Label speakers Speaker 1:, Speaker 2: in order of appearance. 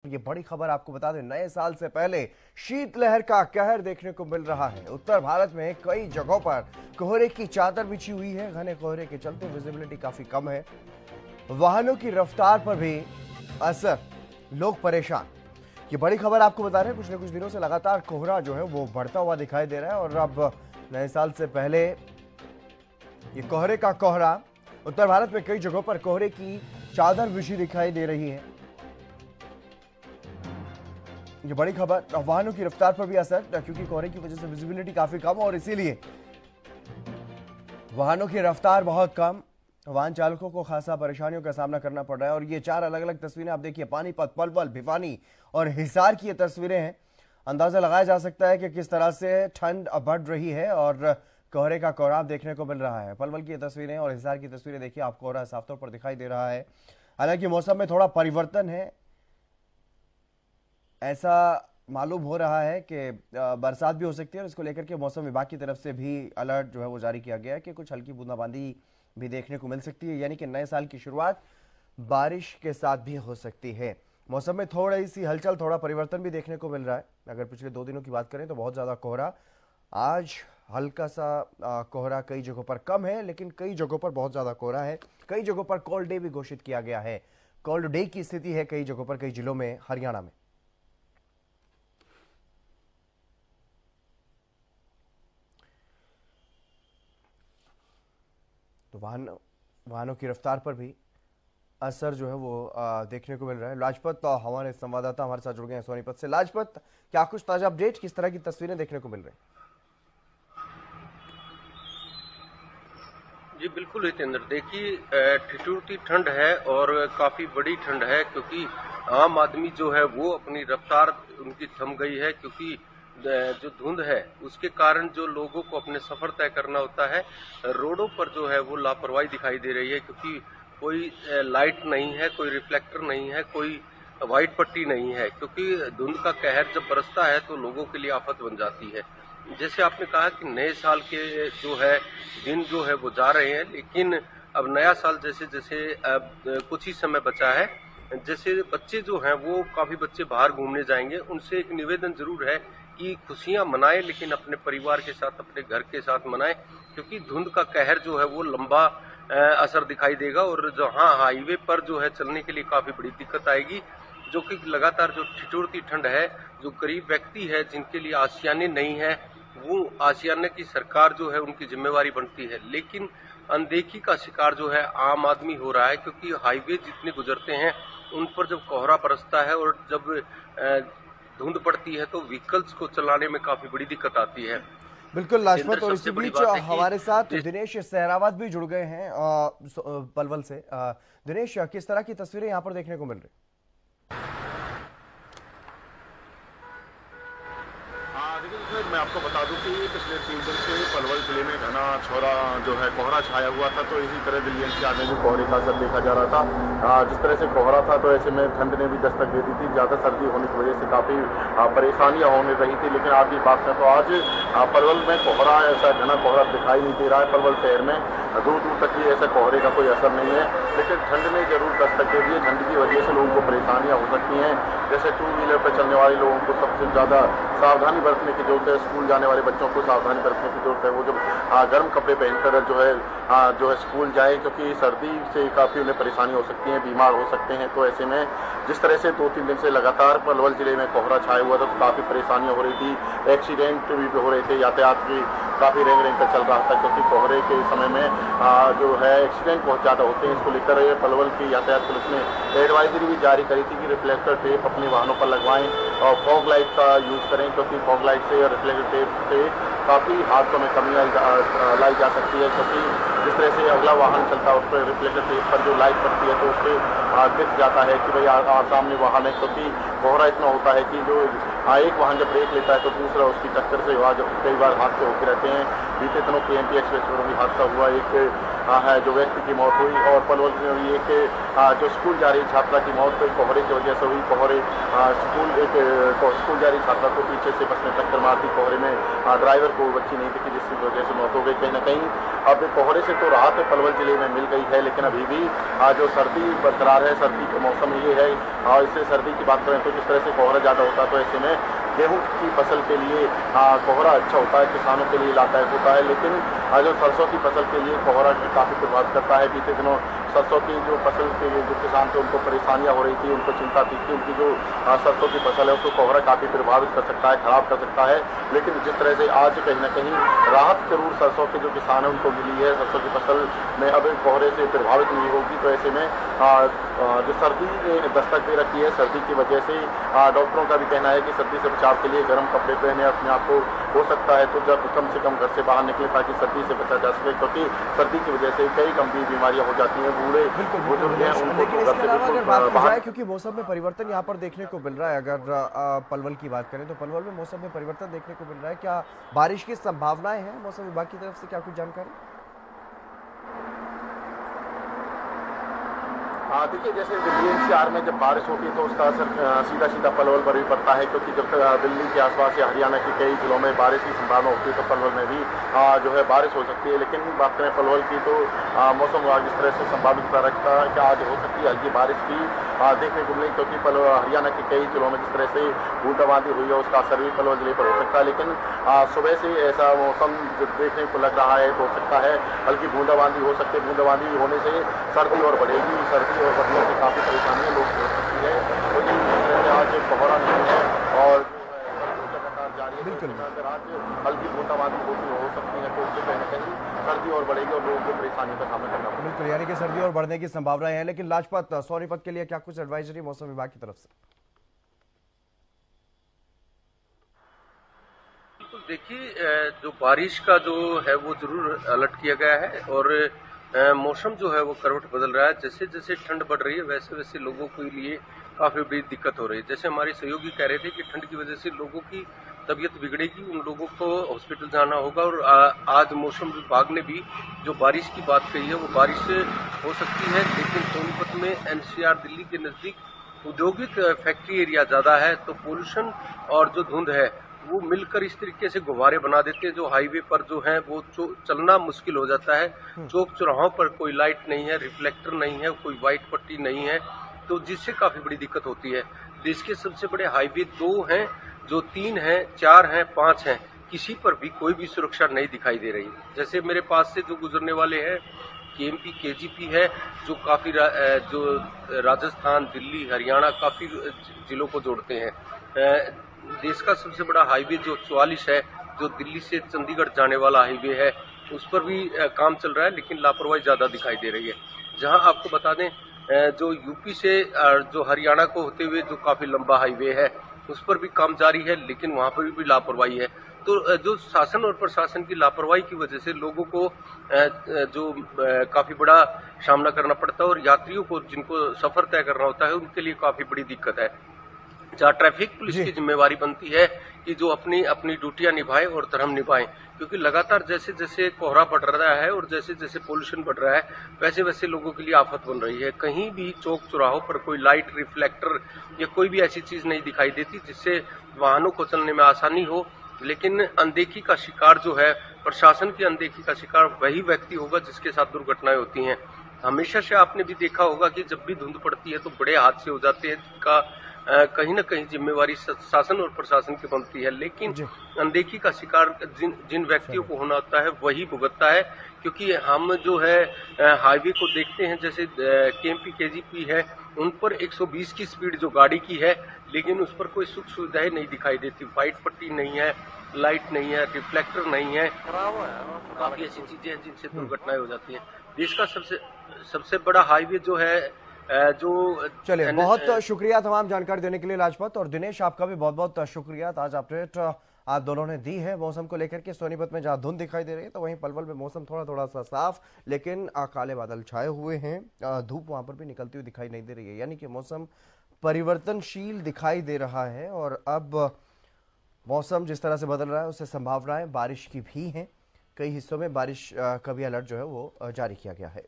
Speaker 1: ये बड़ी खबर आपको बता दें, नए साल से पहले शीतलहर का कहर देखने को मिल रहा है। उत्तर भारत में कई जगहों पर कोहरे की चादर बिछी हुई है। घने कोहरे के चलते विजिबिलिटी काफी कम है। वाहनों की रफ्तार पर भी असर, लोग परेशान। ये बड़ी खबर आपको बता रहे हैं, पिछले कुछ दिनों से लगातार कोहरा जो है वो बढ़ता हुआ दिखाई दे रहा है और अब नए साल से पहले ये कोहरे का कोहरा, उत्तर भारत में कई जगहों पर कोहरे की चादर बिछी दिखाई दे रही है। ये बड़ी खबर, वाहनों की रफ्तार पर भी असर, क्योंकि कोहरे की वजह से विजिबिलिटी काफी कम और इसीलिए वाहनों की रफ्तार बहुत कम। वाहन चालकों को खासा परेशानियों का सामना करना पड़ रहा है और ये चार अलग अलग तस्वीरें आप देखिए, पानीपत, पलवल, भिवानी और हिसार की ये तस्वीरें हैं। अंदाजा लगाया जा सकता है कि किस तरह से ठंड बढ़ रही है और कोहरे का कोहराम देखने को मिल रहा है। पलवल की तस्वीरें और हिसार की तस्वीरें देखिए, आपको कोहरा साफ तौर पर दिखाई दे रहा है। हालांकि मौसम में थोड़ा परिवर्तन है, ऐसा मालूम हो रहा है कि बरसात भी हो सकती है और इसको लेकर के मौसम विभाग की तरफ से भी अलर्ट जो है वो जारी किया गया है कि कुछ हल्की बूंदाबांदी भी देखने को मिल सकती है, यानी कि नए साल की शुरुआत बारिश के साथ भी हो सकती है। मौसम में थोड़ी सी हलचल, थोड़ा परिवर्तन भी देखने को मिल रहा है। अगर पिछले 2 दिनों की बात करें तो बहुत ज़्यादा कोहरा, आज हल्का सा कोहरा कई जगहों पर कम है, लेकिन कई जगहों पर बहुत ज़्यादा कोहरा है। कई जगहों पर कोल्ड डे भी घोषित किया गया है। कोल्ड डे की स्थिति है कई जगहों पर, कई जिलों में, हरियाणा में। तो वाहनों की रफ्तार पर भी असर जो है वो देखने को मिल रहा है। लाजपत, हमारे संवाददाता हमारे साथ जुड़ गए हैं सोनीपत से। लाजपत, क्या कुछ ताजा अपडेट, किस तरह की तस्वीरें देखने को मिल रही हैं?
Speaker 2: जी बिल्कुल हितेंद्र, देखिए ठिठुरती ठंड है और काफी बड़ी ठंड है, क्योंकि आम आदमी जो है वो अपनी रफ्तार उनकी थम गई है, क्योंकि जो धुंध है उसके कारण जो लोगों को अपने सफर तय करना होता है, रोडों पर जो है वो लापरवाही दिखाई दे रही है, क्योंकि कोई लाइट नहीं है, कोई रिफ्लेक्टर नहीं है, कोई व्हाइट पट्टी नहीं है, क्योंकि धुंध का कहर जब बरसता है तो लोगों के लिए आफत बन जाती है। जैसे आपने कहा कि नए साल के जो है दिन जो है वो जा रहे हैं, लेकिन अब नया साल जैसे जैसे अब कुछ ही समय बचा है। जैसे बच्चे जो हैं वो काफी बच्चे बाहर घूमने जाएंगे, उनसे एक निवेदन जरूर है कि खुशियां मनाएं, लेकिन अपने परिवार के साथ, अपने घर के साथ मनाएं, क्योंकि धुंध का कहर जो है वो लंबा असर दिखाई देगा और जहां हाईवे पर जो है चलने के लिए काफी बड़ी दिक्कत आएगी, जो कि लगातार जो ठिठुरती ठंड है, जो गरीब व्यक्ति है जिनके लिए आशियाने नहीं है, वो आशियाने की सरकार जो है उनकी जिम्मेवारी बनती है, लेकिन अनदेखी का शिकार जो है आम आदमी हो रहा है, क्योंकि हाईवे जितने गुजरते हैं उन पर जब कोहरा बरसता है और जब धुंध पड़ती है तो व्हीकल्स को चलाने में काफी बड़ी दिक्कत आती है।
Speaker 1: बिल्कुल लाजपत, और इसी बीच हमारे साथ दिनेश सहरावत भी जुड़ गए हैं पलवल से। दिनेश, किस तरह की तस्वीरें यहाँ पर देखने को मिल रही?
Speaker 3: देखिए, मैं आपको बता दूं कि पिछले 3 दिन से पलवल जिले में घना जो है कोहरा छाया हुआ था, तो इसी तरह दिल्ली एनसीआर में भी कोहरे का असर देखा जा रहा था। जिस तरह से कोहरा था तो ऐसे में ठंड ने भी दस्तक दे दी थी। ज़्यादा सर्दी होने की वजह से काफ़ी परेशानियां होने रही थी, लेकिन आज की बात है तो आज पलवल में कोहरा, ऐसा घना कोहरा दिखाई नहीं दे रहा है। पलवल शहर में दूर दूर तक भी ऐसा कोहरे का कोई असर नहीं है, लेकिन ठंड ने जरूर दस्तक दे दी है। ठंड की वजह से लोगों को परेशानियां हो सकती हैं, जैसे 2 व्हीलर पर चलने वाले लोगों को सबसे ज़्यादा सावधानी बरतने की जरूरत है। स्कूल जाने वाले बच्चों को सावधानी बरतने की जरूरत है, वो जब गर्म कपड़े पहनकर जो है स्कूल जाए, क्योंकि सर्दी से काफ़ी उन्हें परेशानी हो सकती है, बीमार हो सकते हैं। तो ऐसे में जिस तरह से 2-3 दिन से लगातार पलवल जिले में कोहरा छाया हुआ था तो काफ़ी परेशानियां हो रही थी, एक्सीडेंट भी हो रहे थे, यातायात भी काफ़ी रेंग कर चल रहा था, क्योंकि कोहरे के समय में जो है एक्सीडेंट बहुत ज़्यादा होते हैं। इसको लेकर पलवल की यातायात पुलिस ने एडवाइजरी भी जारी करी थी कि रिफ्लेक्टर टेप अपने वाहनों पर लगवाएं और फॉग लाइट का यूज़ करें, क्योंकि फॉग लाइट से और रिफ्लेक्टर टेप से काफ़ी हादसों में कमी लाई जा सकती है, क्योंकि जिस तरह से अगला वाहन चलता है उस पर रिफ्लेक्टर टेप पर जो लाइट पड़ती है तो उससे दिख जाता है कि भाई सामने वाहन है, क्योंकि कोहरा इतना होता है कि जो एक वाहन जब ब्रेक लेता है तो दूसरा उसकी टक्कर से कई बार हादसे होते रहते हैं। बीते दिनों KMT एक्सप्रेस पर भी हादसा हुआ, एक है जो व्यक्ति की मौत हुई, और पलवल में भी एक जो स्कूल जा रही छात्रा की मौत कोहरे की वजह से हुई। स्कूल जा रही छात्रा को पीछे से बस ने टक्कर मार दी, कोहरे में ड्राइवर को बच्ची नहीं दिखी, जिसकी वजह से मौत हो गई। कहीं ना कहीं अब कोहरे से तो राहत पलवल जिले में मिल गई है, लेकिन अभी भी जो सर्दी बरकरार है, सर्दी का मौसम ये है। और इससे सर्दी की बात करें तो जिस तरह से कोहरा ज़्यादा होता है तो ऐसे में गेहूं की फसल के लिए कोहरा अच्छा होता है, किसानों के लिए लाभदायक होता है। लेकिन जो सरसों की फसल के लिए कोहरा काफ़ी प्रभावित करता है। बीते दिनों सरसों की जो फसल के जो किसान थे उनको परेशानियां हो रही थी, उनको चिंता थी कि उनकी जो सरसों की फसल है उसको कोहरा काफ़ी प्रभावित कर सकता है, खराब कर सकता है। लेकिन जिस तरह से आज कहीं ना कहीं राहत जरूर सरसों के जो किसान है उनको मिली है, सरसों की फसल में अब कोहरे से प्रभावित नहीं होगी। तो ऐसे में जो सर्दी ने दस्तक दे रखी है, सर्दी की वजह से डॉक्टरों का भी कहना है कि सर्दी से बचाव के लिए गर्म कपड़े पहने, अपने आप को हो सकता है तो जब कम से कम घर से बाहर निकले ताकि सर्दी से बचा जा सके, क्योंकि सर्दी की वजह से कई गंभीर बीमारियां हो जाती हैं। बूढ़े बुजुर्ग हैं उनको
Speaker 1: लेकिन
Speaker 3: तो
Speaker 1: इसके
Speaker 3: घर से
Speaker 1: अलावा अगर
Speaker 3: बिल्कुल
Speaker 1: बात की
Speaker 3: बाहर।
Speaker 1: जाए, क्योंकि मौसम में परिवर्तन यहाँ पर देखने को मिल रहा है, अगर पलवल की बात करें तो पलवल में मौसम में परिवर्तन देखने को मिल रहा है, क्या बारिश की संभावनाएं हैं मौसम विभाग की तरफ से, क्या कुछ जानकारी?
Speaker 3: देखिए, जैसे दिल्ली एनसीआर में जब बारिश होती है तो उसका असर सीधा सीधा पलवल पर भी पड़ता है, क्योंकि जब दिल्ली के आसपास या हरियाणा के कई जिलों में बारिश की संभावना होती है तो पलवल में भी जो है बारिश हो सकती है। लेकिन बात करें पलवल की तो मौसम विभाग इस तरह से संभावित कर रखता है कि आज हो सकती है हल्की बारिश भी देखने को मिली, क्योंकि हरियाणा के कई जिलों में जिस तरह से बूंदाबांदी हुई है उसका असर भी पलवल जिले पर हो सकता है। लेकिन सुबह से ऐसा मौसम देखने को लग रहा है तो हो सकता है हल्की बूंदाबांदी हो सकती है। बूंदाबांदी होने से सर्दी और बढ़ेगी, सर्दी और बढ़ने से काफ़ी परेशानियां लोग हो सकती है। तो जिस तरह से आज कोहरा नहीं है और लगातार जारी है,
Speaker 1: बिल्कुल
Speaker 3: अगर आज हल्की बूंदाबांदी हो सकती है तो उससे कहीं ना कहीं सर्दी और बढ़ेगी और लोगों को परेशानियों का सामना करना पड़ेगा।
Speaker 1: बिल्कुल, यानी कि सर्दी और बढ़ने की संभावनाएं हैं। लेकिन लाजपत सोनीपत के लिए क्या कुछ एडवाइजरी मौसम विभाग की तरफ से?
Speaker 2: बिल्कुल, देखिए जो बारिश का जो है वो जरूर अलर्ट किया गया है और मौसम जो है वो करवट बदल रहा है। जैसे जैसे ठंड बढ़ रही है वैसे वैसे लोगों के लिए काफी बड़ी दिक्कत हो रही है। जैसे हमारे सहयोगी कह रहे थे कि ठंड की वजह से लोगों की तबीयत बिगड़ेगी, उन लोगों को हॉस्पिटल जाना होगा। और आज मौसम विभाग ने भी जो बारिश की बात कही है वो बारिश हो सकती है, लेकिन सोनीपत में एनसीआर दिल्ली के नजदीक औद्योगिक फैक्ट्री एरिया ज्यादा है, तो पोल्यूशन और जो धुंध है वो मिलकर इस तरीके से गुब्बारे बना देते हैं जो हाईवे पर जो है वो चलना मुश्किल हो जाता है। चौक चौराहों पर कोई लाइट नहीं है, रिफ्लेक्टर नहीं है, कोई व्हाइट पट्टी नहीं है, तो जिससे काफी बड़ी दिक्कत होती है। देश के सबसे बड़े हाईवे 2 हैं, जो 3 हैं, 4 हैं, 5 हैं, किसी पर भी कोई भी सुरक्षा नहीं दिखाई दे रही। जैसे मेरे पास से जो गुजरने वाले हैं केएमपी केजीपी है, जो काफी जो राजस्थान, दिल्ली, हरियाणा काफी जिलों को जोड़ते हैं। देश का सबसे बड़ा हाईवे जो 44 है, जो दिल्ली से चंडीगढ़ जाने वाला हाईवे है, उस पर भी काम चल रहा है, लेकिन लापरवाही ज्यादा दिखाई दे रही है। जहां आपको बता दें जो यूपी से जो हरियाणा को होते हुए जो काफी लंबा हाईवे है उस पर भी काम जारी है, लेकिन वहां पर भी लापरवाही है। तो जो शासन और प्रशासन की लापरवाही की वजह से लोगों को जो काफी बड़ा सामना करना पड़ता है और यात्रियों को जिनको सफर तय करना होता है उनके लिए काफी बड़ी दिक्कत है। जहाँ ट्रैफिक पुलिस की जिम्मेवारी बनती है कि जो अपनी अपनी ड्यूटियां निभाए और धर्म निभाएं, क्योंकि लगातार जैसे जैसे कोहरा बढ़ रहा है और जैसे जैसे पोल्यूशन बढ़ रहा है वैसे वैसे लोगों के लिए आफत बन रही है। कहीं भी चौक चौराहों पर कोई लाइट, रिफ्लेक्टर या कोई भी ऐसी चीज नहीं दिखाई देती जिससे वाहनों को चलने में आसानी हो। लेकिन अनदेखी का शिकार जो है, प्रशासन की अनदेखी का शिकार वही व्यक्ति होगा जिसके साथ दुर्घटनाएं होती हैं। हमेशा से आपने भी देखा होगा कि जब भी धुंध पड़ती है तो बड़े हादसे हो जाते हैं, जिनका कहीं ना कहीं जिम्मेवारी शासन और प्रशासन की बनती है। लेकिन अनदेखी का शिकार जिन व्यक्तियों को होना होता है वही भुगतता है, क्योंकि हम जो है हाईवे को देखते हैं, जैसे केएमपी केजीपी है, उन पर 120 की स्पीड जो गाड़ी की है, लेकिन उस पर कोई सुख सुविधाएं नहीं दिखाई देती। व्हाइट पट्टी नहीं है, लाइट नहीं है, रिफ्लेक्टर नहीं है, काफी ऐसी चीजें हैं जिनसे दुर्घटनाएं हो जाती हैं। देश का सबसे बड़ा हाईवे जो है जो
Speaker 1: चलिए, बहुत शुक्रिया तमाम जानकारी देने के लिए लाजपत, और दिनेश आपका भी बहुत बहुत शुक्रिया। आज अपडेट आप दोनों ने दी है मौसम को लेकर के। सोनीपत में जहां धुंध दिखाई दे रही है तो वहीं पलवल में मौसम थोड़ा थोड़ा सा साफ, लेकिन काले बादल छाए हुए हैं, धूप वहां पर भी निकलती हुई दिखाई नहीं दे रही है, यानी कि मौसम परिवर्तनशील दिखाई दे रहा है। और अब मौसम जिस तरह से बदल रहा है उससे संभावनाएं बारिश की भी हैं। कई हिस्सों में बारिश का भी अलर्ट जो है वो जारी किया गया है।